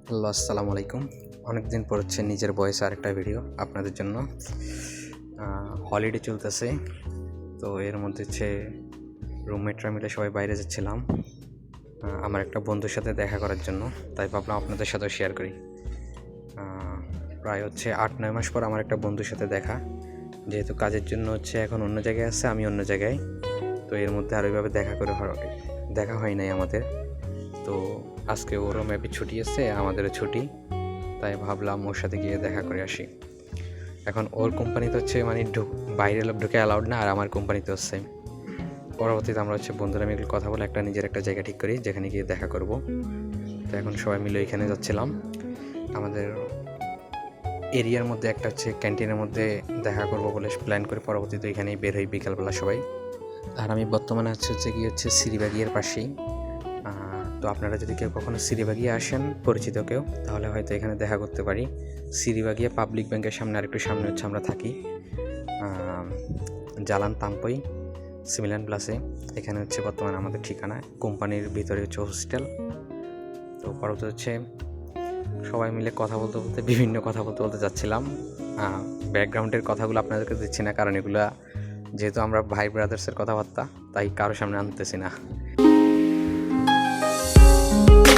Hello, আসসালামু আলাইকুম। অনেকদিন পর হচ্ছে নিজের বয়সে আরেকটা ভিডিও আপনাদের জন্য। হলিডে চলতেছে, তো এর মধ্যে হচ্ছে রুমমেটরা মিলে সবাই বাইরে যাচ্ছিলাম আমার একটা বন্ধুর সাথে দেখা করার জন্য, তাই ভাবলাম আপনাদের সাথেও শেয়ার করি। প্রায় হচ্ছে 8-9 মাস পর আমার একটা বন্ধুর সাথে দেখা, যেহেতু কাজের জন্য হচ্ছে এখন অন্য জায়গায় আছে, আমি অন্য জায়গায়। তো এর মধ্যে আর ওইভাবে দেখা হয় নাই আমাদের। তো আজকে ওরও মেবি ছুটি আছে, আমাদেরও ছুটি, তাই ভাবলাম ওর সাথে গিয়ে দেখা করে আসি। এখন ওর কোম্পানিতে হচ্ছে মানে বাইরের লোক ঢুকে অ্যালাউড না, আর আমার কোম্পানিতে হচ্ছে। পরবর্তীতে আমরা হচ্ছে বন্ধুরা মিলে কথা বলে নিজের একটা জায়গা ঠিক করি যেখানে গিয়ে দেখা করব। তো এখন সবাই মিলে এখানে যাচ্ছিলাম। আমাদের এরিয়ার মধ্যে একটা হচ্ছে ক্যান্টিনের মধ্যে দেখা করব বলে প্ল্যান করে পরবর্তীতে এখানেই বের হই বিকালবেলা সবাই। আর আমি বর্তমানে হচ্ছে সিরিবাগিয়ার পাশেই। তো আপনারা যদি কেউ কখনো সিরিবাগিয়া আসেন, পরিচিত কেউ, তাহলে হয়তো এখানে দেখা করতে পারি। সিরিবাগিয়া পাবলিক ব্যাংকের সামনে আরেকটু সামনে হচ্ছে আমরা থাকি, জালান তাম্পই সিমিলান প্লাসে। এখানে হচ্ছে বর্তমানে আমাদের ঠিকানা, কোম্পানির ভিতরে হচ্ছে হোস্টেল। তো পরবর্তী হচ্ছে সবাই মিলে কথা বলতে বলতে বিভিন্ন কথা বলতে যাচ্ছিলাম। ব্যাকগ্রাউন্ডের কথাগুলো আপনাদেরকে দিচ্ছি না, কারণ এগুলো যেহেতু আমরা ভাই ব্রাদার্সের কথাবার্তা, তাই কারো সামনে আনতেছি না।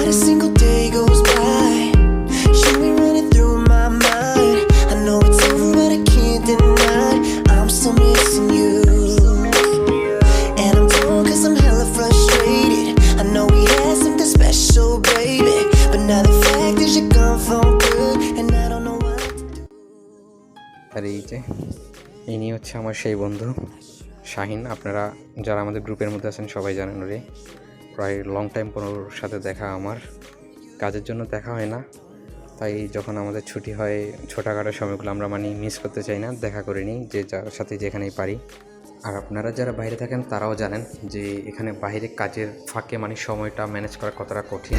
Not a single day goes by, you be running through my mind. I know it's over but I can't deny, I'm still missing you. And I'm torn cause I'm hella frustrated, I know we had something special baby, but now the fact is you're gone for good, and I don't know what to do. আর ইনি হচ্ছে আমার সেই বন্ধু শাহিন। আপনারা যারা আমাদের গ্রুপের মধ্যে আছেন সবাই জানেন ওরে। প্রায় লং টাইম পর ওর সাথে দেখা, আমার কাজের জন্য দেখা হয় না, তাই যখন আমাদের ছুটি হয় ছোটোখাটো সময়গুলো আমরা মিস করতে চাই না, দেখা করে নিই যে যার সাথে যেখানেই পারি। আর আপনারা যারা বাইরে থাকেন তারাও জানেন যে এখানে বাইরে কাজের ফাঁকে সময়টা ম্যানেজ করা কতটা কঠিন।